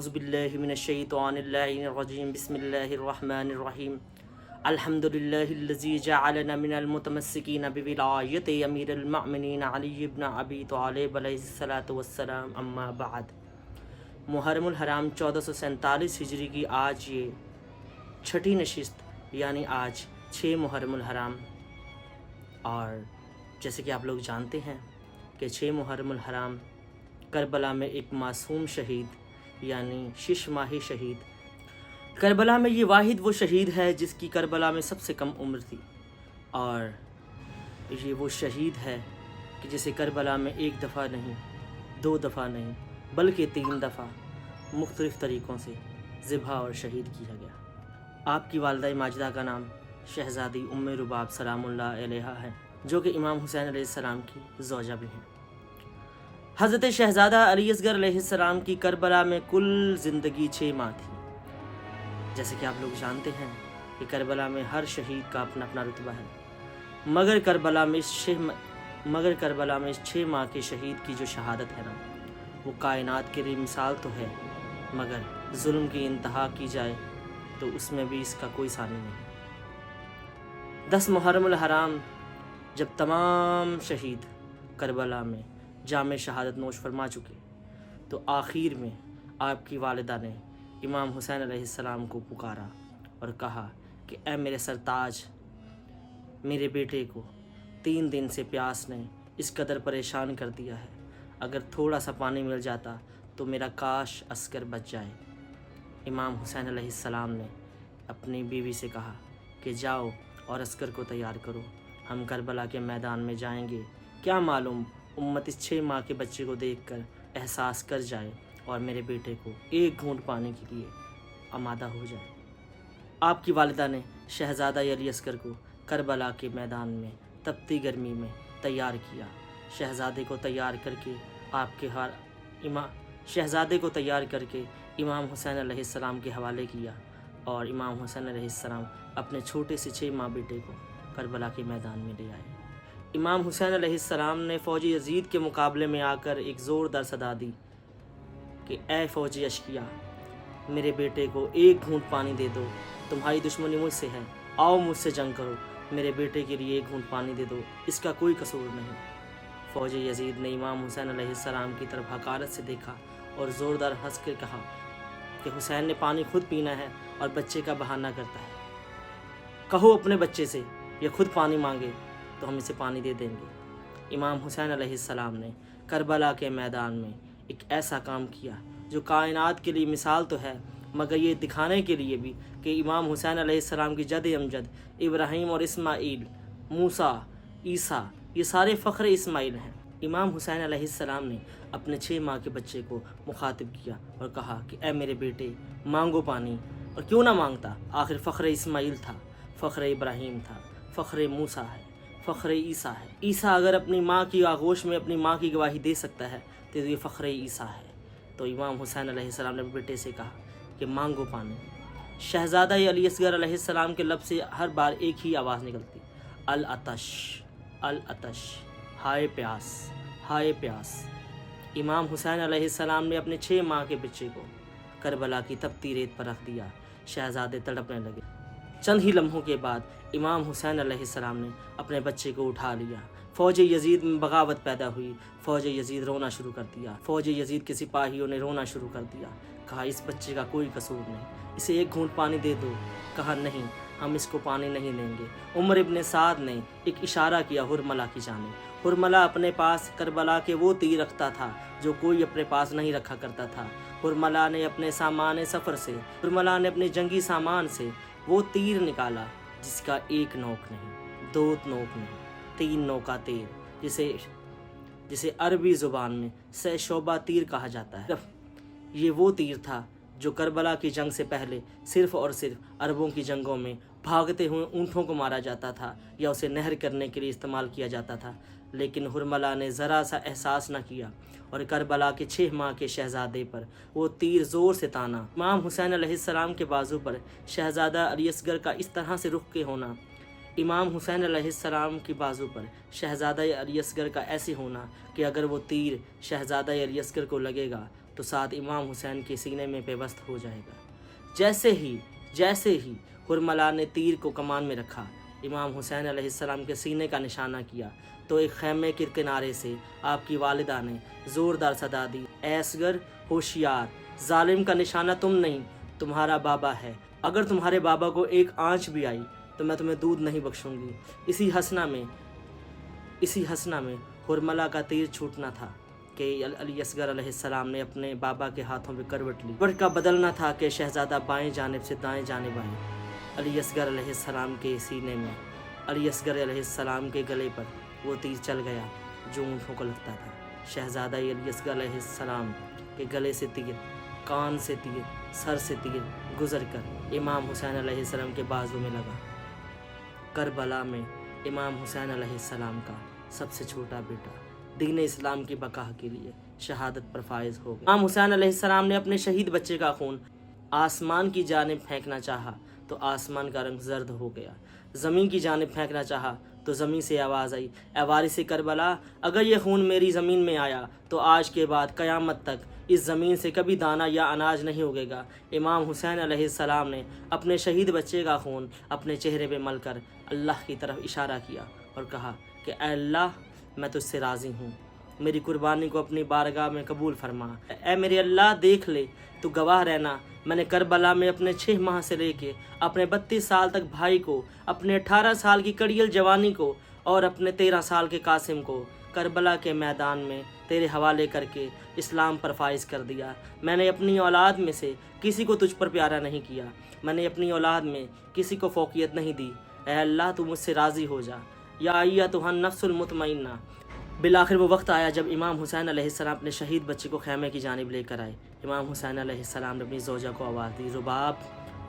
اعوذ باللہ من الشیطان اللعین الرجیم بسم اللہ الرحمن الرحیم الحمد للہ الذی جعلنا من المتمسکین بولایت امیر المؤمنین علی بن ابی طالب علیہ الصلاۃ والسلام، اما بعد۔ محرم الحرام 1447 ہجری کی آج یہ چھٹی نشست، یعنی آج 6 محرم الحرام، اور جیسے کہ آپ لوگ جانتے ہیں کہ 6 محرم الحرام کربلا میں ایک معصوم شہید یعنی 6 ماہی شہید، کربلا میں یہ واحد وہ شہید ہے جس کی کربلا میں سب سے کم عمر تھی، اور یہ وہ شہید ہے کہ جسے کربلا میں 1 دفعہ نہیں، 2 دفعہ نہیں بلکہ 3 دفعہ مختلف طریقوں سے ذبح اور شہید کیا گیا۔ آپ کی والدہ ماجدہ کا نام شہزادی ام رباب سلام اللہ علیہا ہے، جو کہ امام حسین علیہ السلام کی زوجہ بھی ہیں۔ حضرت شہزادہ علی اصغر علیہ السلام کی کربلا میں کل زندگی 6 ماہ تھی۔ جیسے کہ آپ لوگ جانتے ہیں کہ کربلا میں ہر شہید کا اپنا اپنا رتبہ ہے، مگر کربلا میں اس 6 ماہ کے شہید کی جو شہادت ہے نا، وہ کائنات کے لیے مثال تو ہے، مگر ظلم کی انتہا کی جائے تو اس میں بھی اس کا کوئی ثانی نہیں۔ 10 محرم الحرام جب تمام شہید کربلا میں جام شہادت نوش فرما چکے تو آخر میں آپ کی والدہ نے امام حسین علیہ السلام کو پکارا اور کہا کہ اے میرے سرتاج، میرے بیٹے کو 3 دن سے پیاس نے اس قدر پریشان کر دیا ہے، اگر تھوڑا سا پانی مل جاتا تو میرا کاش عسکر بچ جائے۔ امام حسین علیہ السلام نے اپنی بیوی سے کہا کہ جاؤ اور عسکر کو تیار کرو، ہم کربلا کے میدان میں جائیں گے، کیا معلوم امت اس 6 ماہ کے بچے کو دیکھ کر احساس کر جائے اور میرے بیٹے کو 1 گھونٹ پانی کے لیے آمادہ ہو جائے۔ آپ کی والدہ نے شہزادہ علی اصغر کو کربلا کے میدان میں تپتی گرمی میں تیار کیا۔ شہزادے کو تیار کر کے امام حسین علیہ السلام کے حوالے کیا، اور امام حسین علیہ السلام اپنے چھوٹے سے 6 ماہ بیٹے کو کربلا کے میدان میں لے آئے۔ امام حسین علیہ السلام نے فوج یزید کے مقابلے میں آ کر ایک زوردار صدا دی کہ اے فوج اشقیا، میرے بیٹے کو 1 گھونٹ پانی دے دو، تمہاری دشمنی مجھ سے ہے، آؤ مجھ سے جنگ کرو، میرے بیٹے کے لیے 1 گھونٹ پانی دے دو، اس کا کوئی قصور نہیں۔ فوج یزید نے امام حسین علیہ السلام کی طرف حقارت سے دیکھا اور زوردار ہنس کے کہا کہ حسین نے پانی خود پینا ہے اور بچے کا بہانہ کرتا ہے، کہو اپنے بچے سے یہ خود پانی مانگے تو ہم اسے پانی دے دیں گے۔ امام حسین علیہ السلام نے کربلا کے میدان میں ایک ایسا کام کیا جو کائنات کے لیے مثال تو ہے، مگر یہ دکھانے کے لیے بھی کہ امام حسین علیہ السلام کی جد امجد ابراہیم اور اسماعیل، موسیٰ، عیسیٰ، یہ سارے فخر اسماعیل ہیں۔ امام حسین علیہ السلام نے اپنے 6 ماہ کے بچے کو مخاطب کیا اور کہا کہ اے میرے بیٹے، مانگو پانی، اور کیوں نہ مانگتا، آخر فخر اسماعیل تھا، فخر ابراہیم تھا، فخر موسیٰ ہے، فخر عیسیٰ ہے۔ عیسیٰ اگر اپنی ماں کی آغوش میں اپنی ماں کی گواہی دے سکتا ہے تو یہ فخر عیسیٰ ہے۔ تو امام حسین علیہ السلام نے بیٹے سے کہا کہ مانگو پانی۔ شہزادہ علی اصغر علیہ السلام کے لب سے ہر بار ایک ہی آواز نکلتی، العطش، العطش، ہائے پیاس، ہائے پیاس۔ امام حسین علیہ السلام نے اپنے 6 ماہ کے بچے کو کربلا کی تپتی ریت پر رکھ دیا۔ شہزادے تڑپنے لگے۔ چند ہی لمحوں کے بعد امام حسین علیہ السلام نے اپنے بچے کو اٹھا لیا۔ فوج یزید میں بغاوت پیدا ہوئی، فوج یزید رونا شروع کر دیا، فوج یزید کے سپاہیوں نے رونا شروع کر دیا، کہا اس بچے کا کوئی قصور نہیں، اسے 1 گھونٹ پانی دے دو۔ کہا نہیں، ہم اس کو پانی نہیں دیں گے۔ عمر ابن سعد نے ایک اشارہ کیا حرملہ کی جانب۔ حرملہ اپنے پاس کربلا کے وہ تیر رکھتا تھا جو کوئی اپنے پاس نہیں رکھا کرتا تھا۔ حرملہ نے اپنے سامان سفر سے، حرملہ نے اپنے جنگی سامان سے وہ تیر نکالا جس کا 1 نوک نہیں، 2 نوک نہیں، 3 نوکا تیر، جسے عربی زبان میں سہ شعبہ تیر کہا جاتا ہے۔ یہ وہ تیر تھا جو کربلا کی جنگ سے پہلے صرف اور صرف عربوں کی جنگوں میں بھاگتے ہوئے اونٹوں کو مارا جاتا تھا یا اسے نہر کرنے کے لیے استعمال کیا جاتا تھا، لیکن حرملہ نے ذرا سا احساس نہ کیا اور کربلا کے 6 ماہ کے شہزادے پر وہ تیر زور سے تانا۔ امام حسین علیہ السلام کے بازو پر شہزادہ علی اصغر کا اس طرح سے رخ کے ہونا، امام حسین علیہ السلام کی بازو پر شہزادہ علی اصغر کا ایسے ہونا کہ اگر وہ تیر شہزادہ علی اصغر کو لگے گا تو ساتھ امام حسین کے سینے میں پیوست ہو جائے گا۔ جیسے ہی حرملہ نے تیر کو کمان میں رکھا، امام حسین علیہ السلام کے سینے کا نشانہ کیا، تو ایک خیمے کے کنارے سے آپ کی والدہ نے زوردار صدا دی، اے اصغر ہوشیار، ظالم کا نشانہ تم نہیں، تمہارا بابا ہے، اگر تمہارے بابا کو ایک آنچ بھی آئی تو میں تمہیں دودھ نہیں بخشوں گی۔ اسی حسنہ میں حرملہ کا تیر چھوٹنا تھا کہ علی اصغر علیہ السلام نے اپنے بابا کے ہاتھوں پہ کروٹ لی۔ کروٹ کا بدلنا تھا کہ شہزادہ بائیں جانب سے دائیں جانب آئے۔ علی اصغر علیہ السلام کے سینے میں، علی اصغر علیہ السلام کے گلے پر وہ تیر چل گیا جو اونٹوں کو لگتا تھا۔ شہزادہ علی اصغر علیہ السلام کے گلے سے تیر، کان سے تیر، سر سے تیر گزر کر امام حسین علیہ السلام کے بازو میں لگا۔ کربلا میں امام حسین علیہ السلام کا سب سے چھوٹا بیٹا دین اسلام کی بقا کے لیے شہادت پر فائز ہو گیا۔ امام حسین علیہ السلام نے اپنے شہید بچے کا خون آسمان کی جانب پھینکنا چاہا تو آسمان کا رنگ زرد ہو گیا، زمین کی جانب پھینکنا چاہا تو زمین سے آواز آئی، اے وارث کربلا، اگر یہ خون میری زمین میں آیا تو آج کے بعد قیامت تک اس زمین سے کبھی دانہ یا اناج نہیں اگے گا۔ امام حسین علیہ السلام نے اپنے شہید بچے کا خون اپنے چہرے پہ مل کر اللہ کی طرف اشارہ کیا اور کہا کہ اے اللہ، میں تجھ سے راضی ہوں، میری قربانی کو اپنی بارگاہ میں قبول فرما۔ اے میرے اللہ، دیکھ لے، تو گواہ رہنا، میں نے کربلا میں اپنے 6 ماہ سے لے کے اپنے 32 سال تک بھائی کو، اپنے 18 سال کی کڑیل جوانی کو اور اپنے 13 سال کے قاسم کو کربلا کے میدان میں تیرے حوالے کر کے اسلام پر فائز کر دیا۔ میں نے اپنی اولاد میں سے کسی کو تجھ پر پیارا نہیں کیا، میں نے اپنی اولاد میں کسی کو فوقیت نہیں دی۔ اے اللہ، تو مجھ سے راضی ہو جا۔ یا ایتھا النفس المطمئنہ۔ بالآخر وہ وقت آیا جب امام حسین علیہ السلام اپنے شہید بچے کو خیمے کی جانب لے کر آئے۔ امام حسین علیہ السلام نے اپنی زوجہ کو آواز دی،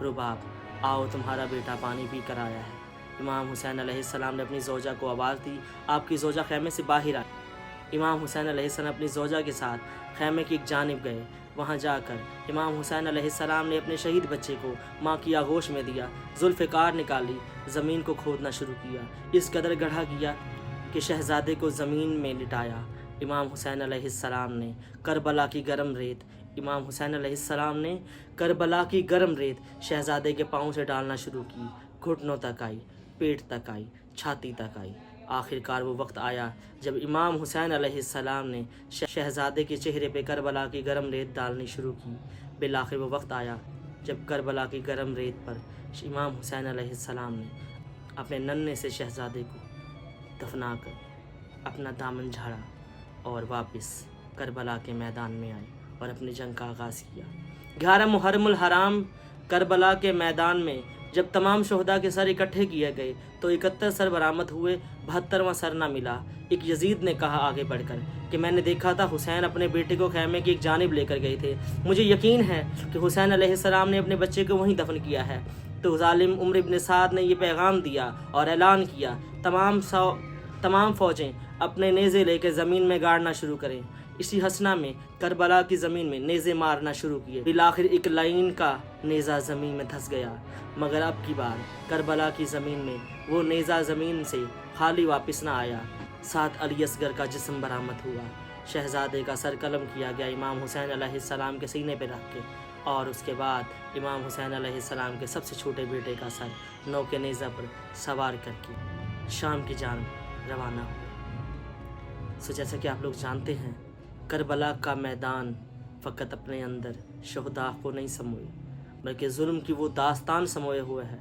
رباب، آؤ، تمہارا بیٹا پانی پی کر آیا ہے۔ امام حسین علیہ السلام نے اپنی زوجہ کو آواز دی، آپ کی زوجہ خیمے سے باہر آئی۔ امام حسین علیہ السلام اپنی زوجہ کے ساتھ خیمے کی ایک جانب گئے۔ وہاں جا کر امام حسین علیہ السلام نے اپنے شہید بچے کو ماں کی آغوش میں دیا، ذوالفقار نکالی، زمین کو کھودنا شروع کیا، اس قدر گڑھا کیا کہ شہزادے کو زمین میں لٹایا۔ امام حسین علیہ السلام نے کربلا کی گرم ریت شہزادے کے پاؤں سے ڈالنا شروع کی، گھٹنوں تک آئی، پیٹ تک آئی، چھاتی تک آئی۔ آخر کار وہ وقت آیا جب امام حسین علیہ السلام نے شہزادے کے چہرے پہ کربلا کی گرم ریت ڈالنی شروع کی۔ بالآخر وہ وقت آیا جب کربلا کی گرم ریت پر امام حسین علیہ السلام نے اپنے ننھے سے شہزادے کو دفنا کر اپنا دامن جھاڑا اور واپس کربلا کے میدان میں آئے اور اپنی جنگ کا آغاز کیا۔ 11 محرم الحرام کربلا کے میدان میں جب تمام شہداء کے سر اکٹھے کیے گئے تو 71 سر برآمد ہوئے، 72واں سر نہ ملا۔ ایک یزید نے کہا آگے بڑھ کر کہ میں نے دیکھا تھا حسین اپنے بیٹے کو خیمے کی ایک جانب لے کر گئے تھے، مجھے یقین ہے کہ حسین علیہ السلام نے اپنے بچے کو وہیں دفن کیا ہے۔ تو ظالم عمر ابن سعد نے یہ پیغام دیا اور اعلان کیا، تمام فوجیں اپنے نیزے لے کے زمین میں گاڑنا شروع کریں۔ اسی حسنہ میں کربلا کی زمین میں نیزے مارنا شروع کیے۔ بالآخر ایک لائن کا نیزہ زمین میں دھس گیا، مگر اب کی بار کربلا کی زمین میں وہ نیزہ زمین سے خالی واپس نہ آیا، ساتھ علی اصغر کا جسم برآمد ہوا۔ شہزادے کا سر قلم کیا گیا امام حسین علیہ السلام کے سینے پہ رکھ کے، اور اس کے بعد امام حسین علیہ السلام کے سب سے چھوٹے بیٹے کا سر نو کے نیزہ پر سوار کر کے شام کی جانب روانہ ہوا۔ جیسا کہ آپ لوگ جانتے ہیں، کربلا کا میدان فقط اپنے اندر شہداء کو نہیں سموئے، بلکہ ظلم کی وہ داستان سموئے ہوئے ہے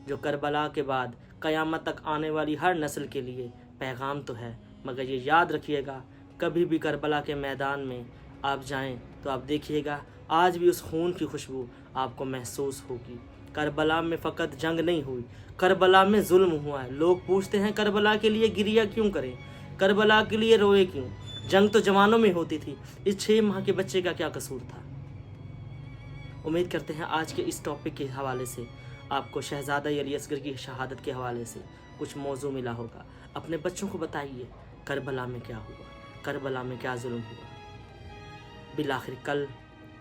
جو کربلا کے بعد قیامت تک آنے والی ہر نسل کے لیے پیغام تو ہے، مگر یہ یاد رکھیے گا، کبھی بھی کربلا کے میدان میں آپ جائیں تو آپ دیکھیے گا آج بھی اس خون کی خوشبو آپ کو محسوس ہوگی۔ کربلا میں فقط جنگ نہیں ہوئی، کربلا میں ظلم ہوا ہے۔ لوگ پوچھتے ہیں کربلا کے لیے گریہ کیوں کریں، کربلا کے لیے روئے کیوں؟ جنگ تو جوانوں میں ہوتی تھی، اس 6 ماہ کے بچے کا کیا قصور تھا؟ امید کرتے ہیں آج کے اس ٹاپک کے حوالے سے آپ کو شہزادہ علی اصغر کی شہادت کے حوالے سے کچھ موضوع ملا ہوگا۔ اپنے بچوں کو بتائیے کربلا میں کیا ہوا، کربلا میں کیا ظلم ہوا۔ بالآخر کل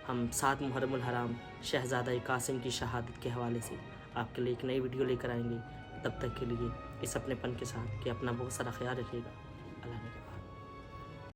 ہم 7 محرم الحرام شہزادہ قاسم کی شہادت کے حوالے سے آپ کے لیے ایک نئی ویڈیو لے کر آئیں گے۔ تب تک کے لیے اس اپنے پن کے ساتھ کہ اپنا بہت سارا خیال رکھیے گا۔